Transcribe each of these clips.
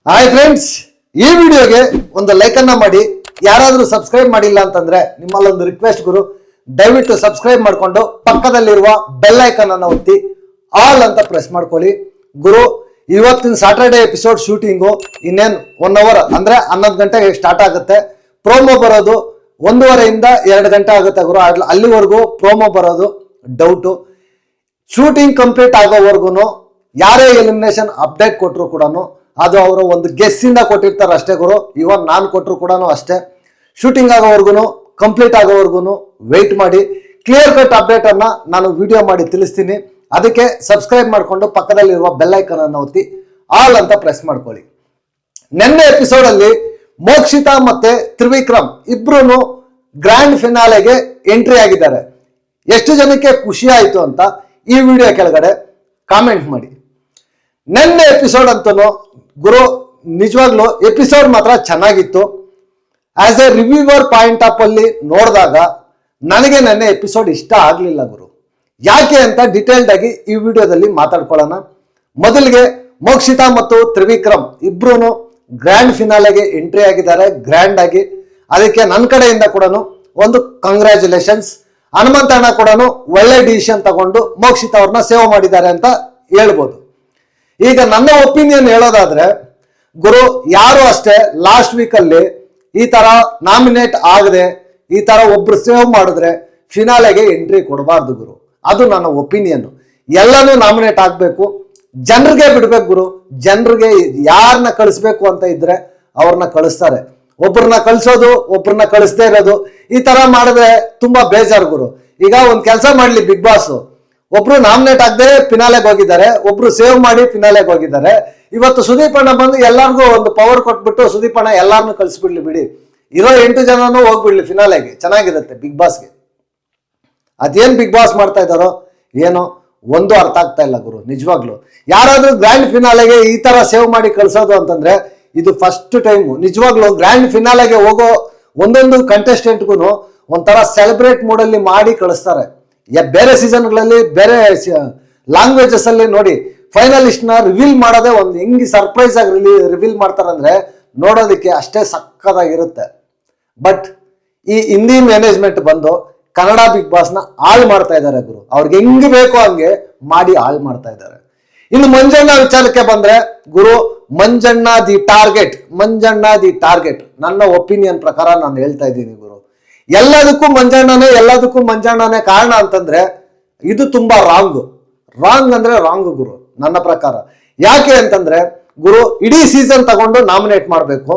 Hi friends, ಈ ವಿಡಿಯೋಗೆ ಒಂದು ಲೈಕ್ ಅನ್ನ ಮಾಡಿ. ಯಾರಾದರೂ ಸಬ್ಸ್ಕ್ರೈಬ್ ಮಾಡಿಲ್ಲ ಅಂತಂದ್ರೆ ನಿಮ್ಮಲ್ಲೊಂದು ರಿಕ್ವೆಸ್ಟ್ ಗುರು, ದಯವಿಟ್ಟು ಸಬ್ಸ್ಕ್ರೈಬ್ ಮಾಡಿಕೊಂಡು ಪಕ್ಕದಲ್ಲಿರುವ ಬೆಲ್ ಐಕನ್ ಅನ್ನು ಒತ್ತಿ ಆಲ್ ಅಂತ ಪ್ರೆಸ್ ಮಾಡ್ಕೊಳ್ಳಿ. ಗುರು, ಇವತ್ತಿನ ಸಾಟರ್ಡೆ ಎಪಿಸೋಡ್ ಶೂಟಿಂಗು ಇನ್ನೇನು 1 ಅವರ್ ಅಂದ್ರೆ 11 ಗಂಟೆಗೆ ಸ್ಟಾರ್ಟ್ ಆಗುತ್ತೆ. ಪ್ರೋಮೋ ಬರೋದು 1:30 ಇಂದ 2 ಗಂಟೆ ಆಗುತ್ತೆ ಗುರು. ಅಲ್ಲಿವರೆಗೂ ಪ್ರೋಮೋ ಬರೋದು ಡೌಟು. ಶೂಟಿಂಗ್ ಕಂಪ್ಲೀಟ್ ಆಗೋವರೆಗೂ ಯಾರೇ ಎಲಿಮಿನೇಷನ್ ಅಪ್ಡೇಟ್ ಕೊಟ್ಟರು ಕೂಡ ಅದು ಅವರು ಒಂದು ಗೆಸ್ಸಿಂದ ಕೊಟ್ಟಿರ್ತಾರೆ ಅಷ್ಟೇ ಗುರು. ಇವನ್ ನಾನು ಕೊಟ್ಟರು ಕೂಡ ಅಷ್ಟೇ. ಶೂಟಿಂಗ್ ಆಗೋವರೆಗೂ ಕಂಪ್ಲೀಟ್ ಆಗೋವರೆಗೂ ವೆಯ್ಟ್ ಮಾಡಿ. ಕ್ಲಿಯರ್ ಕಟ್ ಅಪ್ಡೇಟ್ ಅನ್ನ ನಾನು ವಿಡಿಯೋ ಮಾಡಿ ತಿಳಿಸ್ತೀನಿ. ಅದಕ್ಕೆ ಸಬ್ಸ್ಕ್ರೈಬ್ ಮಾಡಿಕೊಂಡು ಪಕ್ಕದಲ್ಲಿರುವ ಬೆಲ್ ಐಕನ್ ಅನ್ನು ಒತ್ತಿ ಆಲ್ ಅಂತ ಪ್ರೆಸ್ ಮಾಡ್ಕೊಳ್ಳಿ. ನಿನ್ನೆ ಎಪಿಸೋಡ್ ಅಲ್ಲಿ ಮೋಕ್ಷಿತಾ ಮತ್ತೆ ತ್ರಿವಿಕ್ರಮ್ ಇಬ್ರು ಗ್ರ್ಯಾಂಡ್ ಫಿನಾಲೆಗೆ ಎಂಟ್ರಿ ಆಗಿದ್ದಾರೆ. ಎಷ್ಟು ಜನಕ್ಕೆ ಖುಷಿ ಆಯ್ತು ಅಂತ ಈ ವಿಡಿಯೋ ಕೆಳಗಡೆ ಕಾಮೆಂಟ್ ಮಾಡಿ. ನಿನ್ನೆ ಎಪಿಸೋಡ್ ಅಂತೂ ಗುರು ನಿಜವಾಗ್ಲೂ ಎಪಿಸೋಡ್ ಮಾತ್ರ ಚೆನ್ನಾಗಿತ್ತು. As A reviewer point of ಅಲ್ಲಿ ನೋಡಿದಾಗ ನನಗೆ ನನ್ನ ಎಪಿಸೋಡ್ ಇಷ್ಟ ಆಗ್ಲಿಲ್ಲ ಗುರು. ಯಾಕೆ ಅಂತ ಡಿಟೇಲ್ಡ್ ಆಗಿ ಈ ವಿಡಿಯೋದಲ್ಲಿ ಮಾತಾಡ್ಕೊಳ್ಳೋಣ. ಮೊದಲಿಗೆ ಮೋಕ್ಷಿತಾ ಮತ್ತು ತ್ರಿವಿಕ್ರಮ್ ಇಬ್ರು ಗ್ರ್ಯಾಂಡ್ ಫಿನಾಲೆಗೆ ಎಂಟ್ರಿ ಆಗಿದ್ದಾರೆ ಗ್ರ್ಯಾಂಡ್ ಆಗಿ. ಅದಕ್ಕೆ ನನ್ನ ಕಡೆಯಿಂದ ಕೂಡ ಒಂದು ಕಂಗ್ರ್ಯಾಚುಲೇಷನ್ಸ್. ಹನುಮಂತಣ್ಣ ಕೂಡ ಒಳ್ಳೆ ಡಿಸಿಷನ್ ತಗೊಂಡು ಮೋಕ್ಷಿತಾ ಅವ್ರನ್ನ ಸೇವ್ ಮಾಡಿದ್ದಾರೆ ಅಂತ ಹೇಳ್ಬೋದು. ಈಗ ನನ್ನ ಒಪಿನಿಯನ್ ಹೇಳೋದಾದ್ರೆ ಗುರು, ಯಾರು ಅಷ್ಟೇ ಲಾಸ್ಟ್ ವೀಕ್ ಅಲ್ಲಿ ಈ ತರ ನಾಮಿನೇಟ್ ಆಗದೆ ಈ ತರ ಒಬ್ರು ಸೇವ್ ಮಾಡಿದ್ರೆ ಫಿನಾಲೆಗೆ ಎಂಟ್ರಿ ಕೊಡಬಾರ್ದು ಗುರು. ಅದು ನನ್ನ ಒಪಿನಿಯನ್. ಎಲ್ಲನೂ ನಾಮಿನೇಟ್ ಆಗ್ಬೇಕು, ಜನರಿಗೆ ಬಿಡ್ಬೇಕು ಗುರು. ಜನರಿಗೆ ಯಾರನ್ನ ಕಳಿಸ್ಬೇಕು ಅಂತ ಇದ್ರೆ ಅವ್ರನ್ನ ಕಳಿಸ್ತಾರೆ. ಒಬ್ಬರನ್ನ ಕಳಿಸೋದು ಒಬ್ಬರನ್ನ ಕಳಿಸ್ದೇ ಇರೋದು ಈ ತರ ಮಾಡಿದ್ರೆ ತುಂಬಾ ಬೇಜಾರು ಗುರು. ಈಗ ಒಂದ್ ಕೆಲಸ ಮಾಡ್ಲಿ ಬಿಗ್ ಬಾಸ್, ಒಬ್ರು ನಾಮಿನೇಟ್ ಆಗದೆ ಫಿನಾಲೆಗೆ ಹೋಗಿದ್ದಾರೆ, ಒಬ್ರು ಸೇವ್ ಮಾಡಿ ಫಿನಾಲೆಗೆ ಹೋಗಿದ್ದಾರೆ. ಇವತ್ತು ಸುದೀಪ್ ಅಣ್ಣ ಬಂದು ಎಲ್ಲರಿಗೂ ಒಂದು ಪವರ್ ಕೊಟ್ಬಿಟ್ಟು ಸುದೀಪ್ ಅಣ್ಣ ಎಲ್ಲಾರನ್ನೂ ಕಳಿಸ್ಬಿಡ್ಲಿ ಬಿಡಿ, ಇರೋ 8 ಜನನೂ ಹೋಗ್ಬಿಡ್ಲಿ ಫಿನಾಲೆಗೆ, ಚೆನ್ನಾಗಿರುತ್ತೆ ಬಿಗ್ ಬಾಸ್ಗೆ. ಅದೇನ್ ಬಿಗ್ ಬಾಸ್ ಮಾಡ್ತಾ ಇದ್ದಾರೋ ಏನೋ ಒಂದು ಅರ್ಥ ಆಗ್ತಾ ಇಲ್ಲ ಗುರು. ನಿಜವಾಗ್ಲು ಯಾರಾದ್ರೂ ಗ್ರ್ಯಾಂಡ್ ಫಿನಾಲೆಗೆ ಈ ತರ ಸೇವ್ ಮಾಡಿ ಕಳ್ಸೋದು ಅಂತಂದ್ರೆ ಇದು ಫಸ್ಟ್ ಟೈಮ್. ನಿಜವಾಗ್ಲು ಗ್ರ್ಯಾಂಡ್ ಫಿನಾಲೆಗೆ ಹೋಗೋ ಒಂದೊಂದು ಕಂಟೆಸ್ಟೆಂಟ್ಗೂ ಒಂಥರ ಸೆಲೆಬ್ರೇಟ್ ಮೂಡಲ್ಲಿ ಮಾಡಿ ಕಳಿಸ್ತಾರೆ. ಬೇರೆ ಸೀಸನ್ಗಳಲ್ಲಿ ಬೇರೆ ಲ್ಯಾಂಗ್ವೇಜಸ್ ಅಲ್ಲಿ ನೋಡಿ ಫೈನಲಿಸ್ಟ್ ನ ರಿವೀಲ್ ಮಾಡೋದೇ ಒಂದು ಹೆಂಗಿ ಸರ್ಪ್ರೈಸ್ ಆಗಿ ರಿವೀಲ್ ಮಾಡ್ತಾರಂದ್ರೆ ನೋಡೋದಕ್ಕೆ ಅಷ್ಟೇ ಸಕ್ಕದಾಗಿರುತ್ತೆ. ಬಟ್ ಈ ಹಿಂದಿ ಮ್ಯಾನೇಜ್ಮೆಂಟ್ ಬಂದು ಕನ್ನಡ ಬಿಗ್ ಬಾಸ್ ನ ಹಾಳು ಮಾಡ್ತಾ ಇದ್ದಾರೆ ಗುರು. ಅವ್ರಿಗೆ ಹೆಂಗ್ ಬೇಕೋ ಹಂಗೆ ಮಾಡಿ ಹಾಳು ಮಾಡ್ತಾ ಇದ್ದಾರೆ. ಇನ್ನು ಮಂಜಣ್ಣ ವಿಚಾರಕ್ಕೆ ಬಂದ್ರೆ ಗುರು, Manjanna the target. Manjanna the target ನನ್ನ ಒಪಿನಿಯನ್ ಪ್ರಕಾರ ನಾನು ಹೇಳ್ತಾ ಇದ್ದೀನಿ ಗುರು. ಎಲ್ಲದಕ್ಕೂ ಮಂಜಣ್ಣನೇ ಕಾರಣ ಅಂತಂದ್ರೆ ಇದು ತುಂಬಾ ರಾಂಗ್ ಅಂದ್ರೆ ರಾಂಗ್ ಗುರು ನನ್ನ ಪ್ರಕಾರ. ಯಾಕೆ ಅಂತಂದ್ರೆ ಗುರು, ಇಡೀ ಸೀಸನ್ ತಗೊಂಡು ನಾಮಿನೇಟ್ ಮಾಡ್ಬೇಕು.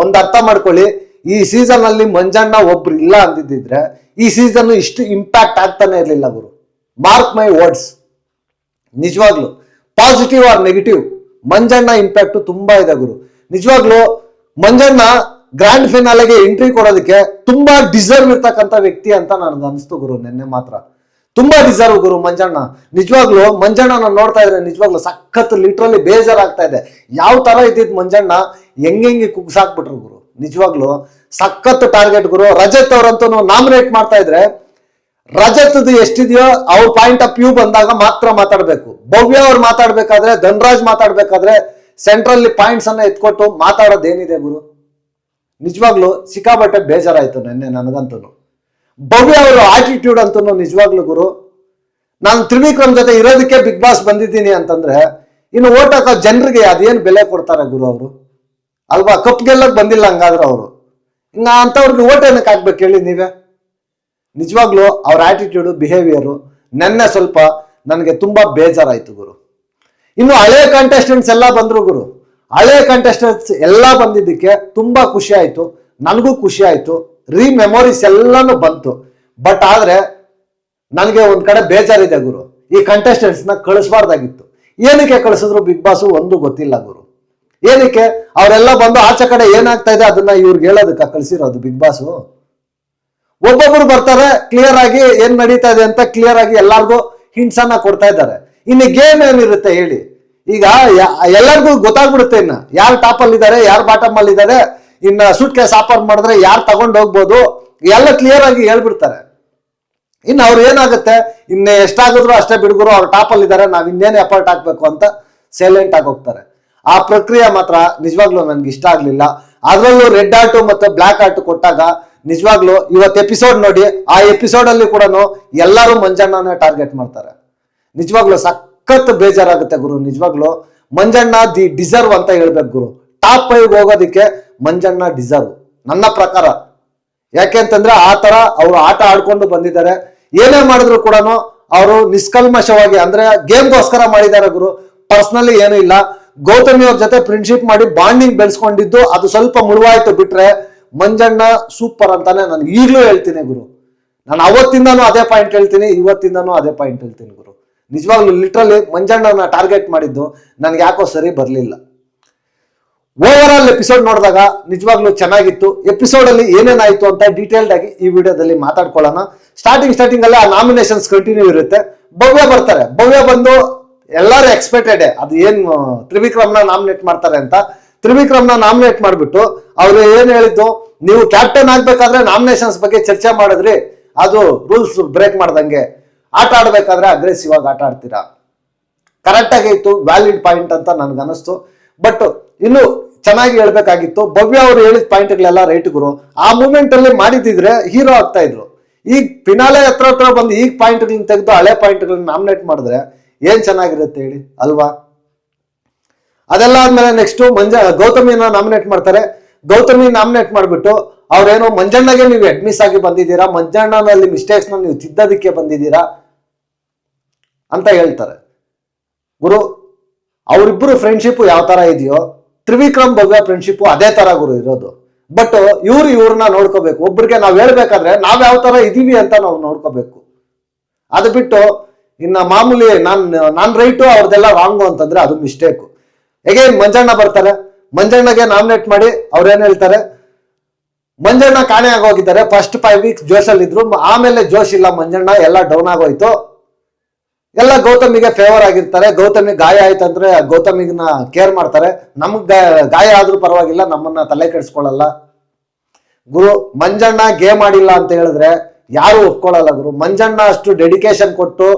ಒಂದ್ ಅರ್ಥ ಮಾಡ್ಕೊಳ್ಳಿ, ಈ ಸೀಸನ್ ಅಲ್ಲಿ ಮಂಜಣ್ಣ ಒಬ್ರು ಇಲ್ಲ ಅಂದಿದ್ರೆ ಈ ಸೀಸನ್ ಇಷ್ಟು ಇಂಪ್ಯಾಕ್ಟ್ ಆಗ್ತಾನೆ ಇರ್ಲಿಲ್ಲ ಗುರು. Mark my words. ನಿಜವಾಗ್ಲು positive or negative Manjanna impact ತುಂಬಾ ಇದೆ ಗುರು. ನಿಜವಾಗ್ಲು ಮಂಜಣ್ಣ ಗ್ರ್ಯಾಂಡ್ ಫಿನಾಲೆಗೆ ಎಂಟ್ರಿ ಕೊಡೋದಕ್ಕೆ ತುಂಬಾ ಡಿಸರ್ವ್ ಇರ್ತಕ್ಕಂಥ ವ್ಯಕ್ತಿ ಅಂತ ನನಗೆ ಅನಿಸ್ತು ಗುರು. ನಿನ್ನೆ ಮಾತ್ರ ತುಂಬಾ ಡಿಸರ್ವ್ ಗುರು ಮಂಜಣ್ಣ. ನಿಜವಾಗ್ಲು ಮಂಜಣ್ಣ ನಾನು ನೋಡ್ತಾ ಇದ್ರೆ ನಿಜವಾಗ್ಲು ಸಖತ್ ಲಿಟ್ರಲಿ ಬೇಜಾರಾಗ್ತಾ ಇದೆ. ಯಾವ ತರ ಇದ್ದಿದ್ ಮಂಜಣ್ಣ ಹೆಂಗೆ ಕುಗ್ಸಾಕ್ಬಿಟ್ರು ಗುರು. ನಿಜವಾಗ್ಲು ಸಖತ್ ಟಾರ್ಗೆಟ್ ಗುರು. ರಜತ್ ಅವ್ರಂತೂ ನಾಮಿನೇಟ್ ಮಾಡ್ತಾ ಇದ್ರೆ ರಜತ್ದು ಎಷ್ಟಿದೆಯೋ ಅವ್ರ ಪಾಯಿಂಟ್ ಆಫ್ ವ್ಯೂ ಬಂದಾಗ ಮಾತ್ರ ಮಾತಾಡ್ಬೇಕು. ಭವ್ಯ ಅವ್ರು ಮಾತಾಡ್ಬೇಕಾದ್ರೆ, ಧನ್ರಾಜ್ ಮಾತಾಡ್ಬೇಕಾದ್ರೆ ಸೆಂಟ್ರಲ್ಲಿ ಪಾಯಿಂಟ್ಸ್ ಅನ್ನ ಎತ್ಕೊಟ್ಟು ಮಾತಾಡೋದೇನಿದೆ ಗುರು. ನಿಜವಾಗ್ಲು ಸಿಕ್ಕಾಬಟ್ಟೆ ಬೇಜಾರಾಯ್ತು ನಿನ್ನೆ ನನಗಂತೂ. ಭವ್ಯ ಅವರು ಆಟಿಟ್ಯೂಡ್ ಅಂತೂ ನಿಜವಾಗ್ಲು ಗುರು. ನಾನು ತ್ರಿವಿಕ್ರಮ್ ಜೊತೆ ಇರೋದಕ್ಕೆ ಬಿಗ್ ಬಾಸ್ ಬಂದಿದ್ದೀನಿ ಅಂತಂದ್ರೆ ಇನ್ನು ಓಟ್ ಹಾಕೋ ಜನರಿಗೆ ಅದೇನು ಬೆಲೆ ಕೊಡ್ತಾರೆ ಗುರು ಅವರು ಅಲ್ವಾ? ಕಪ್ ಗೆಲ್ಲಕ್ ಬಂದಿಲ್ಲ ಹಂಗಾದ್ರೆ ಅವರು ಹಿಂಗ ಅಂತವ್ರಿಗೆ ಓಟ್ ಏನಕ್ಕೆ ಹಾಕ್ಬೇಕು ಹೇಳಿ ನೀವೇ? ನಿಜವಾಗ್ಲು ಅವ್ರ ಆಟಿಟ್ಯೂಡು ಬಿಹೇವಿಯರು ನೆನ್ನೆ ಸ್ವಲ್ಪ ನನಗೆ ತುಂಬಾ ಬೇಜಾರಾಯ್ತು ಗುರು. ಇನ್ನು ಹಳೆ ಕಂಟೆಸ್ಟೆಂಟ್ಸ್ ಎಲ್ಲ ಬಂದ್ರು ಗುರು. ಹಳೆ ಕಂಟೆಸ್ಟೆಂಟ್ಸ್ ಎಲ್ಲ ಬಂದಿದ್ದಕ್ಕೆ ತುಂಬಾ ಖುಷಿ ಆಯ್ತು, ನನಗೂ ಖುಷಿ ಆಯ್ತು. ಮೆಮೊರೀಸ್ ಎಲ್ಲಾನು ಬಂತು. ಬಟ್ ಆದ್ರೆ ನನಗೆ ಒಂದ್ ಕಡೆ ಬೇಜಾರಿದೆ ಗುರು. ಈ ಕಂಟೆಸ್ಟೆಂಟ್ಸ್ ನ ಕಳಿಸ್ಬಾರ್ದಾಗಿತ್ತು. ಏನಕ್ಕೆ ಕಳಿಸಿದ್ರು ಬಿಗ್ ಬಾಸ್ ಒಂದು ಗೊತ್ತಿಲ್ಲ ಗುರು. ಏನಕ್ಕೆ ಅವರೆಲ್ಲ ಬಂದು ಆಚೆ ಕಡೆ ಏನಾಗ್ತಾ ಇದೆ ಅದನ್ನ ಇವ್ರಿಗೆ ಹೇಳೋದಕ್ಕ ಕಳಿಸಿರೋದು ಬಿಗ್ ಬಾಸ್? ಒಬ್ಬೊಬ್ರು ಬರ್ತಾರೆ, ಕ್ಲಿಯರ್ ಆಗಿ ಏನ್ ನಡೀತಾ ಇದೆ ಅಂತ ಕ್ಲಿಯರ್ ಆಗಿ ಎಲ್ಲಾರ್ಗೂ ಹಿಂಟ್ಸ್ ಅನ್ನ ಕೊಡ್ತಾ ಇದ್ದಾರೆ. ಇನ್ನು ಗೇಮ್ ಏನಿರುತ್ತೆ ಹೇಳಿ? ಈಗ ಎಲ್ಲರಿಗೂ ಗೊತ್ತಾಗ್ಬಿಡುತ್ತೆ ಇನ್ನ ಯಾರು ಟಾಪ್ ಅಲ್ಲಿ ಇದ್ದಾರೆ, ಯಾರು ಬಾಟಮ್ ಅಲ್ಲಿ ಇದ್ದಾರೆ, ಇನ್ನ ಸೂಟ್ ಕೇಸ್ ಆಫರ್ ಮಾಡಿದ್ರೆ ಯಾರು ತಗೊಂಡು ಹೋಗ್ಬೋದು ಎಲ್ಲ ಕ್ಲಿಯರ್ ಆಗಿ ಹೇಳ್ಬಿಡ್ತಾರೆ. ಇನ್ನು ಅವ್ರು ಏನಾಗುತ್ತೆ, ಇನ್ನ ಎಷ್ಟಾಗಿದ್ರು ಅಷ್ಟೇ ಬಿಡುಗರು, ಅವ್ರು ಟಾಪ್ ಅಲ್ಲಿ ಇದ್ದಾರೆ, ನಾವ್ ಇನ್ನೇನು ಎಫರ್ಟ್ ಹಾಕ್ಬೇಕು ಅಂತ ಸೈಲೆಂಟ್ ಆಗಿ ಹೋಗ್ತಾರೆ. ಆ ಪ್ರಕ್ರಿಯೆ ಮಾತ್ರ ನಿಜವಾಗ್ಲೂ ನನ್ಗೆ ಇಷ್ಟ ಆಗ್ಲಿಲ್ಲ. ಅದ್ರಲ್ಲೂ ರೆಡ್ ಆರ್ಟ್ ಮತ್ತೆ ಬ್ಲಾಕ್ ಆರ್ಟ್ ಕೊಟ್ಟಾಗ ನಿಜವಾಗ್ಲೂ ಇವತ್ತು ಎಪಿಸೋಡ್ ನೋಡಿ, ಆ ಎಪಿಸೋಡ್ ಅಲ್ಲಿ ಕೂಡ ಎಲ್ಲರೂ ಮಂಜಣ್ಣನ ಟಾರ್ಗೆಟ್ ಮಾಡ್ತಾರೆ. ನಿಜವಾಗ್ಲೂ ಸಖತ್ ಬೇಜಾರಾಗುತ್ತೆ ಗುರು. ನಿಜವಾಗ್ಲೂ ಮಂಜಣ್ಣ ದಿ ಡಿಸರ್ವ್ ಅಂತ ಹೇಳ್ಬೇಕು ಗುರು. ಟಾಪ್ 5 ಹೋಗೋದಿಕ್ಕೆ ಮಂಜಣ್ಣ ಡಿಸರ್ವ್ ನನ್ನ ಪ್ರಕಾರ. ಯಾಕೆ ಅಂತಂದ್ರೆ ಆ ತರ ಅವರು ಆಟ ಆಡ್ಕೊಂಡು ಬಂದಿದ್ದಾರೆ. ಏನೇ ಮಾಡಿದ್ರು ಕೂಡ ಅವರು ನಿಷ್ಕಲ್ಮಶವಾಗಿ ಅಂದ್ರೆ ಗೇಮ್ಗೋಸ್ಕರ ಮಾಡಿದ್ದಾರೆ ಗುರು. ಪರ್ಸನಲಿ ಏನೂ ಇಲ್ಲ. ಗೌತಮಿ ಅವ್ರ ಜೊತೆ ಫ್ರೆಂಡ್ಶಿಪ್ ಮಾಡಿ ಬಾಂಡಿಂಗ್ ಬೆಳೆಸ್ಕೊಂಡಿದ್ದು ಅದು ಸ್ವಲ್ಪ ಮುಳುವಾಯ್ತು ಬಿಟ್ರೆ ಮಂಜಣ್ಣ ಸೂಪರ್ ಅಂತಾನೆ ನಾನು ಈಗಲೂ ಹೇಳ್ತೀನಿ ಗುರು. ನಾನು ಅವತ್ತಿಂದನೂ ಅದೇ ಪಾಯಿಂಟ್ ಹೇಳ್ತೀನಿ, ಇವತ್ತಿಂದನೂ ಅದೇ ಪಾಯಿಂಟ್ ಹೇಳ್ತೀನಿ ಗುರು. ನಿಜವಾಗ್ಲೂ ಲಿಟ್ರಲಿ ಮಂಜಣ್ಣನ ಟಾರ್ಗೆಟ್ ಮಾಡಿದ್ದು ನನ್ಗೆ ಯಾಕೋ ಸರಿ ಬರ್ಲಿಲ್ಲ. ಓವರ್ ಆಲ್ ಎಪಿಸೋಡ್ ನೋಡಿದಾಗ ನಿಜವಾಗ್ಲೂ ಚೆನ್ನಾಗಿತ್ತು. ಎಪಿಸೋಡ್ ಅಲ್ಲಿ ಏನೇನಾಯ್ತು ಅಂತ ಡೀಟೇಲ್ಡ್ ಆಗಿ ಈ ವಿಡಿಯೋದಲ್ಲಿ ಮಾತಾಡ್ಕೊಳ್ಳೋಣ. ಸ್ಟಾರ್ಟಿಂಗ್ ಅಲ್ಲೇ ಆ ನಾಮಿನೇಷನ್ಸ್ ಕಂಟಿನ್ಯೂ ಇರುತ್ತೆ. ಭವ್ಯ ಬರ್ತಾರೆ. ಭವ್ಯ ಬಂದು ಎಲ್ಲರೂ ಎಕ್ಸ್ಪೆಕ್ಟೆಡ್ ಅದು ಏನು ತ್ರಿವಿಕ್ರಮ್ನ ನಾಮಿನೇಟ್ ಮಾಡ್ತಾರೆ ಅಂತ. ತ್ರಿವಿಕ್ರಮ್ನ ನಾಮಿನೇಟ್ ಮಾಡ್ಬಿಟ್ಟು ಅವ್ರು ಏನ್ ಹೇಳಿದ್ದು, ನೀವು ಕ್ಯಾಪ್ಟನ್ ಆಗ್ಬೇಕಾದ್ರೆ ನಾಮಿನೇಷನ್ಸ್ ಬಗ್ಗೆ ಚರ್ಚೆ ಮಾಡಿದ್ರಿ, ಅದು ರೂಲ್ಸ್ ಬ್ರೇಕ್ ಮಾಡ್ದಂಗೆ. ಆಟ ಆಡ್ಬೇಕಾದ್ರೆ ಅಗ್ರೆಸಿವ್ ಆಗಿ ಆಟ ಆಡ್ತೀರಾ. ಕರೆಕ್ಟ್ ಆಗಿ ಇತ್ತು, ವ್ಯಾಲಿಡ್ ಪಾಯಿಂಟ್ ಅಂತ ನನ್ಗನ್ನಿಸ್ತು. ಬಟ್ ಇನ್ನು ಚೆನ್ನಾಗಿ ಹೇಳ್ಬೇಕಾಗಿತ್ತು. ಭವ್ಯ ಅವರು ಹೇಳಿದ ಪಾಯಿಂಟ್ಗಳೆಲ್ಲ ರೈಟ್ ಗುರು. ಆ ಮೂಮೆಂಟ್ ಅಲ್ಲಿ ಮಾಡಿದ್ರೆ ಹೀರೋ ಆಗ್ತಾ ಇದ್ರು. ಈಗ ಫಿನಾಲೆ ಹತ್ರ ಬಂದು ಈಗ ಪಾಯಿಂಟ್ಗಳನ್ನ ತೆಗೆದು ಹಳೆ ಪಾಯಿಂಟ್ಗಳನ್ನ ನಾಮಿನೇಟ್ ಮಾಡಿದ್ರೆ ಏನ್ ಚೆನ್ನಾಗಿರುತ್ತೆ ಹೇಳಿ ಅಲ್ವಾ? ಅದೆಲ್ಲ ಆದ್ಮೇಲೆ ನೆಕ್ಸ್ಟ್ ಗೌತಮಿನ ನಾಮಿನೇಟ್ ಮಾಡ್ತಾರೆ. ಗೌತಮಿ ನಾಮಿನೇಟ್ ಮಾಡ್ಬಿಟ್ಟು ಅವ್ರೇನೋ ಮಂಜಣ್ಣಗೆ ನೀವು ಅಡ್ಮಿಸ್ ಆಗಿ ಬಂದಿದ್ದೀರಾ, ಮಂಜಣ್ಣನಲ್ಲಿ ಮಿಸ್ಟೇಕ್ಸ್ ನ ನೀವು ತಿದ್ದೋದಿಕ್ಕೆ ಬಂದಿದ್ದೀರಾ ಅಂತ ಹೇಳ್ತಾರೆ ಗುರು. ಅವರಿಬ್ಬರು ಫ್ರೆಂಡ್ಶಿಪ್ ಯಾವ ತರ ಇದೆಯೋ ತ್ರಿವಿಕ್ರಮ್ ಭವ್ಯ ಫ್ರೆಂಡ್ಶಿಪ್ ಅದೇ ತರ ಗುರು ಇರೋದು. ಬಟ್ ಇವ್ರನ್ನ ನೋಡ್ಕೋಬೇಕು. ಒಬ್ರಿಗೆ ನಾವ್ ಹೇಳ್ಬೇಕಾದ್ರೆ ನಾವ್ ಯಾವ ತರ ಇದೀವಿ ಅಂತ ನಾವು ನೋಡ್ಕೋಬೇಕು. ಅದು ಬಿಟ್ಟು ಇನ್ನ ಮಾಮೂಲಿ ನಾನ್ ರೈಟು ಅವ್ರದೆಲ್ಲ ರಾಂಗು ಅಂತಂದ್ರೆ ಅದು ಮಿಸ್ಟೇಕು. ಹೇಗೇನ್ ಮಂಜಣ್ಣ ಬರ್ತಾರೆ. ಮಂಜಣ್ಣಗೆ ನಾಮಿನೇಟ್ ಮಾಡಿ ಅವ್ರೇನ್ ಹೇಳ್ತಾರೆ, ಮಂಜಣ್ಣ ಕಾಣೆ ಆಗೋಗಿದ್ದಾರೆ. ಫಸ್ಟ್ 5 ವೀಕ್ಸ್ ಜೋಶಲ್ಲಿ ಇದ್ರು, ಆಮೇಲೆ ಜೋಶ್ ಇಲ್ಲ ಮಂಜಣ್ಣ, ಎಲ್ಲ ಡೌನ್ ಆಗೋಯ್ತು. ಎಲ್ಲ ಗೌತಮಿಗೆ ಫೇವರ್ ಆಗಿರ್ತಾರೆ. ಗೌತಮಿ ಗಾಯ ಆಯ್ತಂದ್ರೆ ಗೌತಮಿನ ಕೇರ್ ಮಾಡ್ತಾರೆ. ನಮಗ್ ಗಾಯ ಆದ್ರೂ ಪರವಾಗಿಲ್ಲ, ನಮ್ಮನ್ನ ತಲೆ ಕೆಡಿಸ್ಕೊಳ್ಳಲ್ಲ ಗುರು. ಮಂಜಣ್ಣ ಗೇಮ್ ಆಡಿಲ್ಲ ಅಂತ ಹೇಳಿದ್ರೆ ಯಾರು ಒಪ್ಕೊಳ್ಳಲ್ಲ ಗುರು. ಮಂಜಣ್ಣ ಅಷ್ಟು ಡೆಡಿಕೇಶನ್ ಕೊಟ್ಟು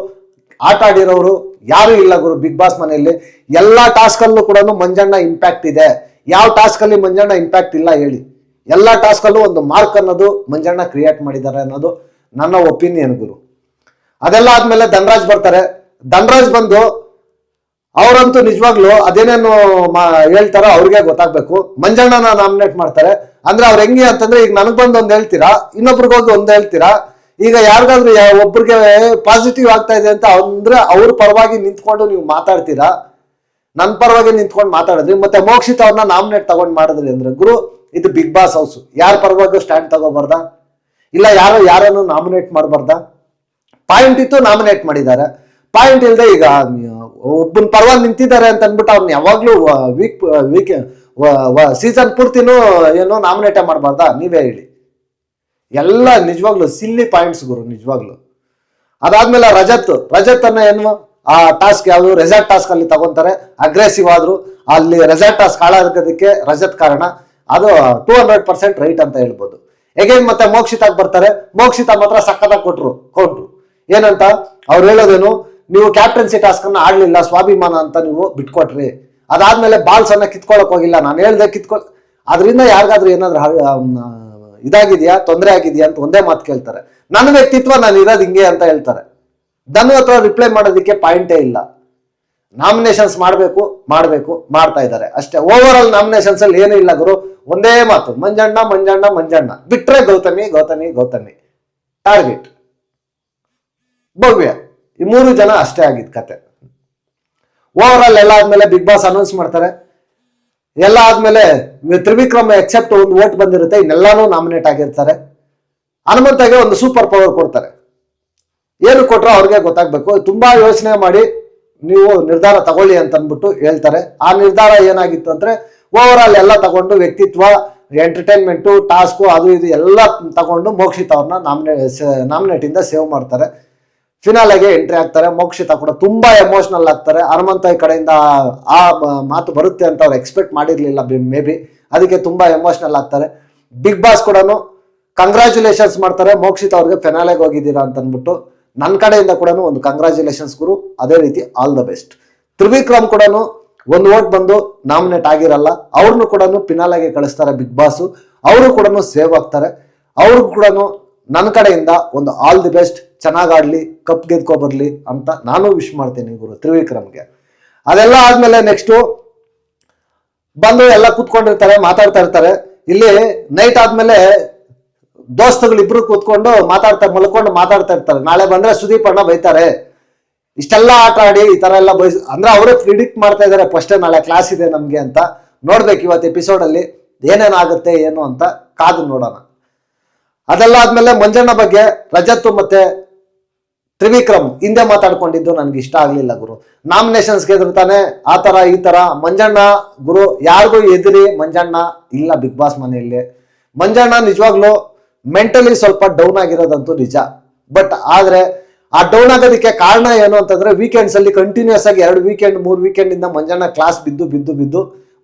ಆಟ ಆಡಿರೋರು ಯಾರು ಇಲ್ಲ ಗುರು ಬಿಗ್ ಬಾಸ್ ಮನೆಯಲ್ಲಿ. ಎಲ್ಲಾ ಟಾಸ್ಕ್ ಅಲ್ಲೂ ಕೂಡ ಮಂಜಣ್ಣ ಇಂಪ್ಯಾಕ್ಟ್ ಇದೆ. ಯಾವ ಟಾಸ್ಕ್ ಅಲ್ಲಿ ಮಂಜಣ್ಣ ಇಂಪ್ಯಾಕ್ಟ್ ಇಲ್ಲ ಹೇಳಿ? ಎಲ್ಲಾ ಟಾಸ್ಕ್ ಅಲ್ಲೂ ಒಂದು ಮಾರ್ಕ್ ಅನ್ನೋದು ಮಂಜಣ್ಣ ಕ್ರಿಯೇಟ್ ಮಾಡಿದ್ದಾರೆ ಅನ್ನೋದು ನನ್ನ ಒಪಿನಿಯನ್ ಗುರು. ಅದೆಲ್ಲ ಆದ್ಮೇಲೆ ಧನರಾಜ್ ಬರ್ತಾರೆ. ಧನರಾಜ್ ಬಂದು ಅವರಂತೂ ನಿಜವಾಗ್ಲು ಅದೇನೇನು ಹೇಳ್ತಾರೋ ಅವ್ರಿಗೆ ಗೊತ್ತಾಗ್ಬೇಕು. ಮಂಜಣ್ಣನ ನಾಮಿನೇಟ್ ಮಾಡ್ತಾರೆ. ಅಂದ್ರೆ ಅವ್ರು ಹೆಂಗೆ ಅಂತಂದ್ರೆ, ಈಗ ನನಗ್ ಬಂದು ಒಂದ್ ಹೇಳ್ತೀರಾ, ಇನ್ನೊಬ್ರಿಗೋಗಿ ಒಂದ್ ಹೇಳ್ತೀರಾ. ಈಗ ಯಾರಿಗಾದ್ರೂ ಒಬ್ರಿಗೆ ಪಾಸಿಟಿವ್ ಆಗ್ತಾ ಇದೆ ಅಂತ ಅಂದ್ರೆ ಅವ್ರ ಪರವಾಗಿ ನಿಂತ್ಕೊಂಡು ನೀವು ಮಾತಾಡ್ತೀರಾ, ನನ್ನ ಪರವಾಗಿ ನಿಂತ್ಕೊಂಡು ಮಾತಾಡಿದ್ರಿ. ಮತ್ತೆ ಮೋಕ್ಷಿತ್ ಅವ್ರನ್ನ ನಾಮಿನೇಟ್ ತಗೊಂಡ್ ಮಾಡಿದ್ರಿ ಅಂದ್ರೆ ಗುರು, ಇದು ಬಿಗ್ ಬಾಸ್ ಹೌಸ್. ಯಾರ ಪರವಾಗಿ ಸ್ಟ್ಯಾಂಡ್ ತಗೋಬಾರ್ದ? ಇಲ್ಲ ಯಾರನ್ನು ನಾಮಿನೇಟ್ ಮಾಡಬಾರ್ದ? ಪಾಯಿಂಟ್ ಇತ್ತು, ನಾಮಿನೇಟ್ ಮಾಡಿದ್ದಾರೆ. ಪಾಯಿಂಟ್ ಇಲ್ಲದೆ ಈಗ ಒಬ್ಬನ ಪರವಾಗಿ ನಿಂತಿದ್ದಾರೆ ಅಂತ ಅಂದ್ಬಿಟ್ಟು ಅವ್ರನ್ನ ಯಾವಾಗ್ಲೂ ವೀಕ್ ಸೀಸನ್ ಪೂರ್ತಿನೂ ಏನೋ ನಾಮಿನೇಟೇ ಮಾಡಬಾರ್ದ? ನೀವೇ ಹೇಳಿ. ಎಲ್ಲ ನಿಜವಾಗ್ಲು ಸಿಲ್ಲಿ ಪಾಯಿಂಟ್ಸ್ ಗುರು ನಿಜವಾಗ್ಲು. ಅದಾದ್ಮೇಲೆ ರಜತ್ ಅನ್ನ ಏನು ಆ ಟಾಸ್ಕ್ ಯಾವುದು ರೆಸಾರ್ಟ್ ಟಾಸ್ಕ್ ಅಲ್ಲಿ ತಗೊಂತಾರೆ. ಅಗ್ರೆಸಿವ್ ಆದ್ರು ಅಲ್ಲಿ ರೆಸಾರ್ಟ್ ಟಾಸ್ಕ್ ಹಾಳಾಗೋದಕ್ಕೆ ರಜತ್ ಕಾರಣ. ಅದು 200% ರೈಟ್ ಅಂತ ಹೇಳ್ಬೋದು. ಎಗೇನ್ ಮತ್ತೆ ಮೋಕ್ಷಿತಾಗ್ ಬರ್ತಾರೆ. ಮೋಕ್ಷಿತ ಮಾತ್ರ ಸಕ್ಕತ್ತಾಗಿ ಕೊಟ್ರು. ಏನಂತ ಅವ್ರು ಹೇಳೋದೇನು, ನೀವು ಕ್ಯಾಪ್ಟನ್ಸಿ ಟಾಸ್ಕ್ ಅನ್ನ ಆಡ್ಲಿಲ್ಲ, ಸ್ವಾಭಿಮಾನ ಅಂತ ನೀವು ಬಿಟ್ಕೊಟ್ರಿ. ಅದಾದ್ಮೇಲೆ ಬಾಲ್ಸ್ ಅನ್ನ ಕಿತ್ಕೊಳಕ್ ಹೋಗಿಲ್ಲ. ನಾನು ಹೇಳ್ದೆ ಅದರಿಂದ ಯಾರಿಗಾದ್ರೂ ಏನಾದ್ರು ಇದಾಗಿದ್ಯಾ, ತೊಂದರೆ ಆಗಿದ್ಯಾ ಅಂತ ಒಂದೇ ಮಾತು ಕೇಳ್ತಾರೆ. ನನ್ನ ವ್ಯಕ್ತಿತ್ವ ನಾನು ಇರೋದು ಹಿಂಗೆ ಅಂತ ಹೇಳ್ತಾರೆ. ಧನು ಹತ್ರ ರಿಪ್ಲೈ ಮಾಡೋದಕ್ಕೆ ಪಾಯಿಂಟೇ ಇಲ್ಲ. ನಾಮಿನೇಷನ್ಸ್ ಮಾಡ್ತಾ ಇದ್ದಾರೆ ಅಷ್ಟೇ. ಓವರ್ ಆಲ್ ನಾಮಿನೇಷನ್ಸ್ ಅಲ್ಲಿ ಏನೂ ಇಲ್ಲ ಗುರು. ಒಂದೇ ಮಾತು, ಮಂಜಣ್ಣ ಬಿಟ್ರೆ ಗೌತಮಿ ಟಾರ್ಗೆಟ್ ಭವ್ಯ. ಈ 3 ಜನ ಅಷ್ಟೇ ಆಗಿದ್ ಕತೆ. ಓವರ್ ಆಲ್ ಎಲ್ಲ ಆದ್ಮೇಲೆ ಬಿಗ್ ಬಾಸ್ ಅನೌನ್ಸ್ ಮಾಡ್ತಾರೆ. ಎಲ್ಲ ಆದ್ಮೇಲೆ ತ್ರಿವಿಕ್ರಮ್ ಎಕ್ಸೆಪ್ಟ್ ಒಂದು ವೋಟ್ ಬಂದಿರುತ್ತೆ, ಇನ್ನೆಲ್ಲಾನು ನಾಮಿನೇಟ್ ಆಗಿರ್ತಾರೆ. ಹನುಮಂತಗೆ ಒಂದು ಸೂಪರ್ ಪವರ್ ಕೊಡ್ತಾರೆ. ಏನು ಕೊಟ್ರೋ ಅವ್ರಿಗೆ ಗೊತ್ತಾಗ್ಬೇಕು. ತುಂಬಾ ಯೋಚನೆ ಮಾಡಿ ನೀವು ನಿರ್ಧಾರ ತಗೊಳ್ಳಿ ಅಂತ ಅಂದ್ಬಿಟ್ಟು ಹೇಳ್ತಾರೆ. ಆ ನಿರ್ಧಾರ ಏನಾಗಿತ್ತು ಅಂದ್ರೆ, ಓವರ್ ಆಲ್ ಎಲ್ಲ ತಗೊಂಡು ವ್ಯಕ್ತಿತ್ವ, ಎಂಟರ್ಟೈನ್ಮೆಂಟು, ಟಾಸ್ಕು, ಅದು ಇದು ಎಲ್ಲ ತಗೊಂಡು ಮೋಕ್ಷಿತ್ ಅವ್ರನ್ನ ನಾಮಿನೇಟ್ ಇಂದ ಸೇವ್ ಮಾಡ್ತಾರೆ. ಫಿನಾಲೆಗೆ ಎಂಟ್ರಿ ಆಗ್ತಾರೆ. ಮೋಕ್ಷಿತ ಕೂಡ ತುಂಬಾ ಎಮೋಷನಲ್ ಆಗ್ತಾರೆ. ಹನುಮಂತ ಕಡೆಯಿಂದ ಆ ಮಾತು ಬರುತ್ತೆ ಅಂತ ಅವ್ರು ಎಕ್ಸ್ಪೆಕ್ಟ್ ಮಾಡಿರ್ಲಿಲ್ಲ ಮೇ ಬಿ. ಅದಕ್ಕೆ ತುಂಬಾ ಎಮೋಷನಲ್ ಆಗ್ತಾರೆ. ಬಿಗ್ ಬಾಸ್ ಕೂಡ ಕಂಗ್ರಾಚುಲೇಷನ್ಸ್ ಮಾಡ್ತಾರೆ. ಮೋಕ್ಷಿತ ಅವ್ರಿಗೆ ಫಿನಾಲೆಗೆ ಹೋಗಿದ್ದೀರಾ ಅಂತ ಅಂದ್ಬಿಟ್ಟು ನನ್ನ ಕಡೆಯಿಂದ ಕೂಡ ಒಂದು ಕಂಗ್ರಾಚುಲೇಷನ್ಸ್ ಗುರು. ಅದೇ ರೀತಿ ಆಲ್ ದ ಬೆಸ್ಟ್. ತ್ರಿವಿಕ್ರಮ್ ಕೂಡ ಒಂದು ವೋಟ್ ಬಂದು ನಾಮಿನೇಟ್ ಆಗಿರಲ್ಲ, ಅವ್ರನ್ನು ಕೂಡ ಪಿನಾಲಾಗಿ ಕಳಿಸ್ತಾರೆ ಬಿಗ್ ಬಾಸ್. ಅವರು ಕೂಡ ಸೇವ್ ಆಗ್ತಾರೆ. ಅವ್ರಿಗೂ ಕೂಡ ನನ್ನ ಕಡೆಯಿಂದ ಒಂದು ಆಲ್ ದಿ ಬೆಸ್ಟ್, ಚೆನ್ನಾಗಿ ಆಡ್ಲಿ, ಕಪ್ ಗೆದ್ಕೊ ಬರ್ಲಿ ಅಂತ ನಾನು ವಿಶ್ ಮಾಡ್ತೀನಿ ಗುರು ತ್ರಿವಿಕ್ರಮ್ಗೆ. ಅದೆಲ್ಲ ಆದ್ಮೇಲೆ ನೆಕ್ಸ್ಟು ಬಂದು ಎಲ್ಲ ಕೂತ್ಕೊಂಡಿರ್ತಾರೆ, ಮಾತಾಡ್ತಾ ಇರ್ತಾರೆ. ಇಲ್ಲಿ ನೈಟ್ ಆದ್ಮೇಲೆ ದೋಸ್ತಗಳು ಇಬ್ರು ಕೂತ್ಕೊಂಡು ಮಲ್ಕೊಂಡು ಮಾತಾಡ್ತಾ ಇರ್ತಾರೆ. ನಾಳೆ ಬಂದ್ರೆ ಸುದೀಪ್ ಅಣ್ಣ ಬೈತಾರೆ, ಇಷ್ಟೆಲ್ಲ ಆಟ ಆಡಿ ಈ ತರ ಎಲ್ಲ ಅಂದ್ರೆ ಅವರೇ ಪ್ರಿಡಿಕ್ಟ್ ಮಾಡ್ತಾ ಇದಾರೆ ಫಸ್ಟ್ ನಾಳೆ ಕ್ಲಾಸ್ ಇದೆ ನಮ್ಗೆ ಅಂತ. ನೋಡ್ಬೇಕು ಇವತ್ತು ಎಪಿಸೋಡ್ ಅಲ್ಲಿ ಏನೇನಾಗುತ್ತೆ ಏನು ಅಂತ ಕಾದು ನೋಡೋಣ. ಅದೆಲ್ಲ ಆದ್ಮೇಲೆ ಮಂಜಣ್ಣ ಬಗ್ಗೆ ರಜತ್ ಮತ್ತೆ ತ್ರಿವಿಕ್ರಮ್ ಹಿಂದೆ ಮಾತಾಡ್ಕೊಂಡಿದ್ದು ನನ್ಗೆ ಇಷ್ಟ ಆಗ್ಲಿಲ್ಲ ಗುರು. ನಾಮಿನೇಷನ್ಸ್ಗೆ ಎದುರ್ತಾನೆ ಆ ತರ ಈ ತರ. ಮಂಜಣ್ಣ ಗುರು ಯಾರಿಗೂ ಎದುರಿ ಮಂಜಣ್ಣ ಇಲ್ಲ ಬಿಗ್ ಬಾಸ್ ಮನೆಯಲ್ಲಿ. ಮಂಜಣ್ಣ ನಿಜವಾಗ್ಲೂ ಮೆಂಟಲಿ ಸ್ವಲ್ಪ ಡೌನ್ ಆಗಿರೋದಂತೂ ನಿಜ. ಬಟ್ ಆದ್ರೆ ಆ ಡೌನ್ ಆಗೋದಕ್ಕೆ ಕಾರಣ ಏನು ಅಂತಂದ್ರೆ ವೀಕೆಂಡ್ಸ್ ಅಲ್ಲಿ ಕಂಟಿನ್ಯೂಸ್ ಆಗಿ 2 ವೀಕೆಂಡ್ 3 ವೀಕೆಂಡ್ ಇಂದ ಮಂಜಣ್ಣ ಕ್ಲಾಸ್ ಬಿದ್ದು